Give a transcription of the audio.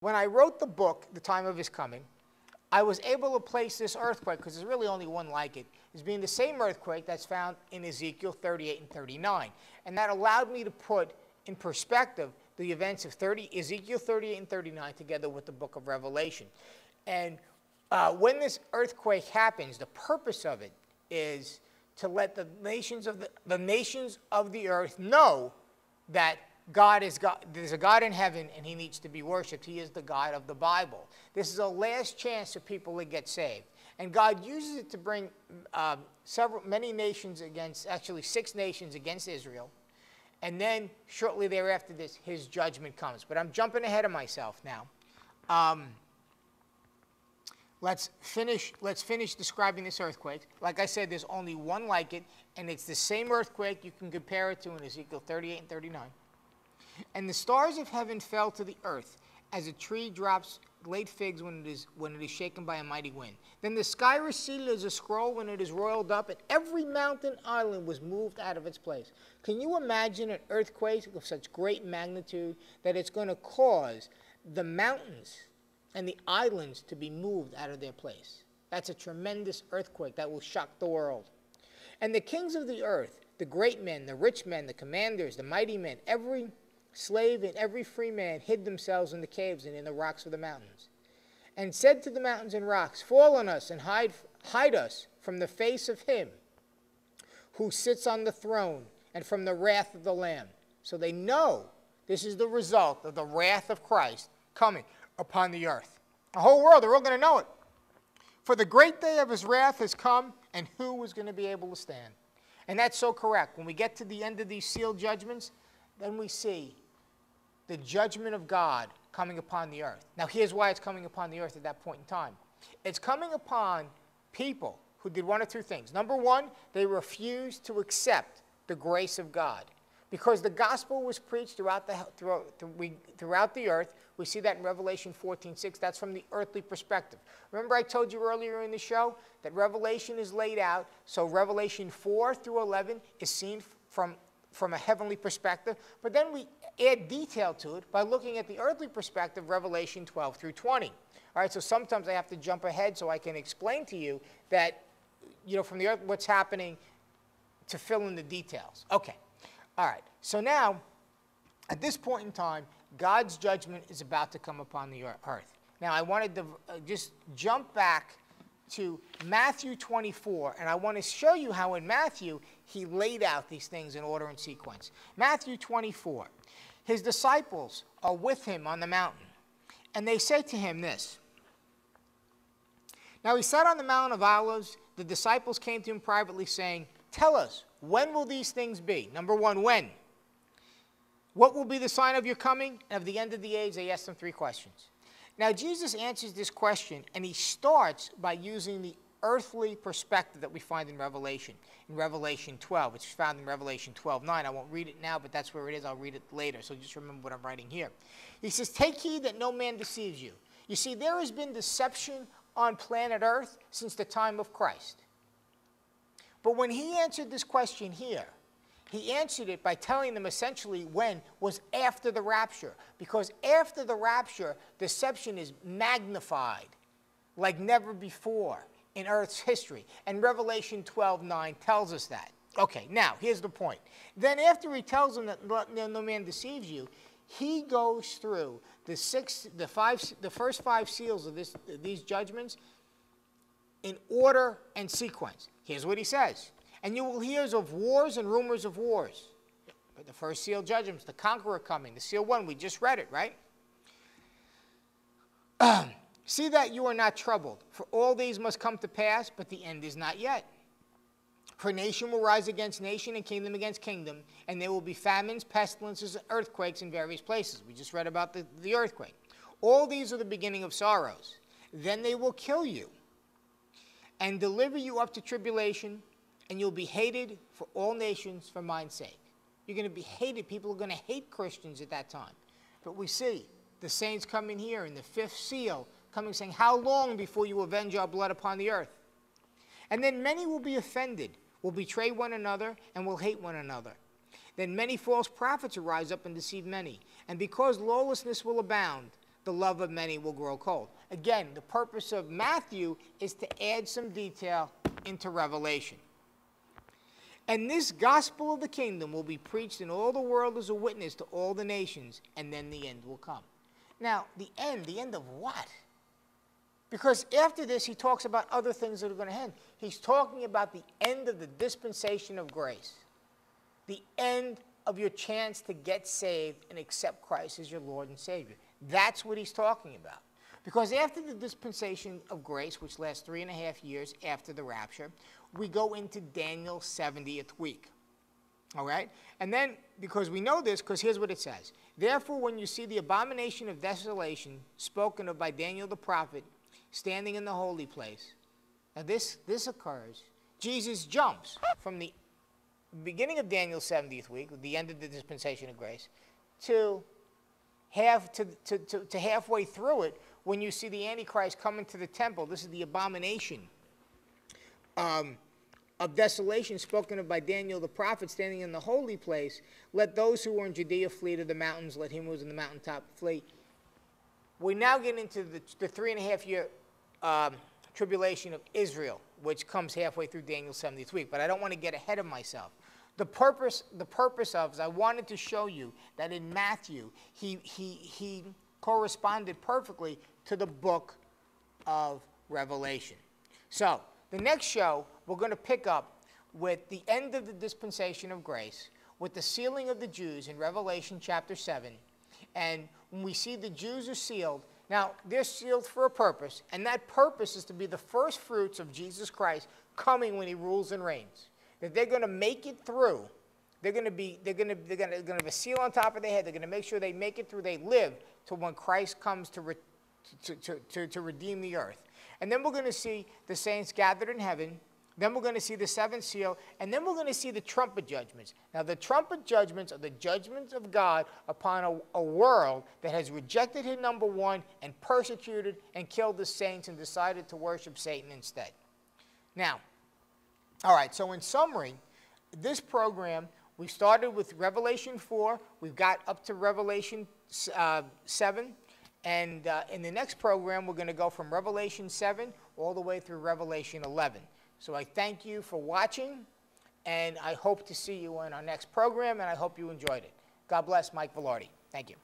When I wrote the book, The Time of His Coming, I was able to place this earthquake, because there's really only one like it, as being the same earthquake that's found in Ezekiel 38 and 39. And that allowed me to put in perspective the events of Ezekiel 38 and 39 together with the book of Revelation. And when this earthquake happens, the purpose of it is to let the nations of the earth know that God is God. There's a God in heaven, and he needs to be worshipped. He is the God of the Bible. This is a last chance for people to get saved. And God uses it to bring many nations against, actually 6 nations against Israel. And then shortly thereafter, his judgment comes. But I'm jumping ahead of myself now. Let's finish describing this earthquake. Like I said, there's only one like it, and it's the same earthquake. You can compare it to in Ezekiel 38 and 39. And the stars of heaven fell to the earth, as a tree drops late figs when it is shaken by a mighty wind. Then the sky receded as a scroll when it is roiled up, and every mountain island was moved out of its place. Can you imagine an earthquake of such great magnitude that it's going to cause the mountains and the islands to be moved out of their place? That's a tremendous earthquake that will shock the world. And the kings of the earth, the great men, the rich men, the commanders, the mighty men, every slave and every free man hid themselves in the caves and in the rocks of the mountains, and said to the mountains and rocks, fall on us and hide us from the face of him who sits on the throne and from the wrath of the Lamb. So they know this is the result of the wrath of Christ coming upon the earth. The whole world, they're all going to know it. For the great day of his wrath has come, and who is going to be able to stand? And that's so correct. When we get to the end of these sealed judgments, then we see the judgment of God coming upon the earth. Now, here's why it's coming upon the earth at that point in time. It's coming upon people who did one of two things. Number one, they refused to accept the grace of God. Because the gospel was preached throughout the earth. We see that in Revelation 14:6. That's from the earthly perspective. Remember I told you earlier in the show that Revelation is laid out. So Revelation 4 through 11 is seen from a heavenly perspective. But then we add detail to it by looking at the earthly perspective, Revelation 12 through 20. All right, so sometimes I have to jump ahead so I can explain to you that, from the earth, what's happening to fill in the details. Okay. All right, so now, at this point in time, God's judgment is about to come upon the earth. Now, I wanted to just jump back to Matthew 24, and I want to show you how in Matthew, he laid out these things in order and sequence. Matthew 24, his disciples are with him on the mountain, and they say to him this. Now, he sat on the Mount of Olives. The disciples came to him privately, saying, tell us, when will these things be? Number one, when? What will be the sign of your coming and of the end of the age? They asked him 3 questions. Now, Jesus answers this question, and he starts by using the earthly perspective that we find in Revelation 12. It's found in Revelation 12:9. I won't read it now, but that's where it is. I'll read it later, so just remember what I'm writing here. He says, take heed that no man deceives you. You see, there has been deception on planet Earth since the time of Christ. But when he answered this question here, he answered it by telling them essentially when was after the rapture. Because after the rapture, deception is magnified like never before in Earth's history. And Revelation 12:9 tells us that. Okay, now, here's the point. Then after he tells them that no man deceives you, he goes through the first 5 seals of these judgments in order and sequence. Here's what he says. And you will hear of wars and rumors of wars. But the first seal judgments, the conqueror coming, the seal 1, we just read it, right? See that you are not troubled, for all these must come to pass, but the end is not yet. For nation will rise against nation and kingdom against kingdom, and there will be famines, pestilences, and earthquakes in various places. We just read about the earthquake. All these are the beginning of sorrows. Then they will kill you and deliver you up to tribulation, and you'll be hated for all nations for my sake. You're going to be hated. People are going to hate Christians at that time. But we see the saints coming here in the 5th seal, coming saying, how long before you avenge our blood upon the earth? And then many will be offended, will betray one another, and will hate one another. Then many false prophets will rise up and deceive many. And because lawlessness will abound, the love of many will grow cold. Again, the purpose of Matthew is to add some detail into Revelation. And this gospel of the kingdom will be preached in all the world as a witness to all the nations, and then the end will come. Now, the end of what? Because after this, he talks about other things that are going to end. He's talking about the end of the dispensation of grace, the end of your chance to get saved and accept Christ as your Lord and Savior. That's what he's talking about. Because after the dispensation of grace, which lasts 3.5 years after the rapture, we go into Daniel's 70th week. All right? And then, because we know this, because here's what it says. Therefore, when you see the abomination of desolation spoken of by Daniel the prophet standing in the holy place, now this occurs. Jesus jumps from the beginning of Daniel's 70th week, the end of the dispensation of grace, to halfway through it, when you see the Antichrist come into the temple. This is the abomination of desolation spoken of by Daniel the prophet standing in the holy place. Let those who are in Judea flee to the mountains. Let him who is in the mountaintop flee. We now get into the 3.5-year tribulation of Israel, which comes halfway through Daniel's 70th week. But I don't want to get ahead of myself. The purpose of is I wanted to show you that in Matthew, he corresponded perfectly to the book of Revelation. So, the next show, we're going to pick up with the end of the dispensation of grace, with the sealing of the Jews in Revelation chapter 7. And when we see the Jews are sealed, now they're sealed for a purpose, and that purpose is to be the first fruits of Jesus Christ coming when he rules and reigns. That they're going to make it through. They're going to have a seal on top of their head. They're going to make sure they make it through. They live to when Christ comes to redeem the earth. And then we're going to see the saints gathered in heaven. Then we're going to see the seventh seal. And then we're going to see the trumpet judgments. Now, the trumpet judgments are the judgments of God upon a world that has rejected him, number one, and persecuted and killed the saints and decided to worship Satan instead. Now, all right, so in summary, this program, we started with Revelation 4. We've got up to Revelation 7. And in the next program, we're going to go from Revelation 7 all the way through Revelation 11. So I thank you for watching, and I hope to see you in our next program, and I hope you enjoyed it. God bless. Mike Vilardi. Thank you.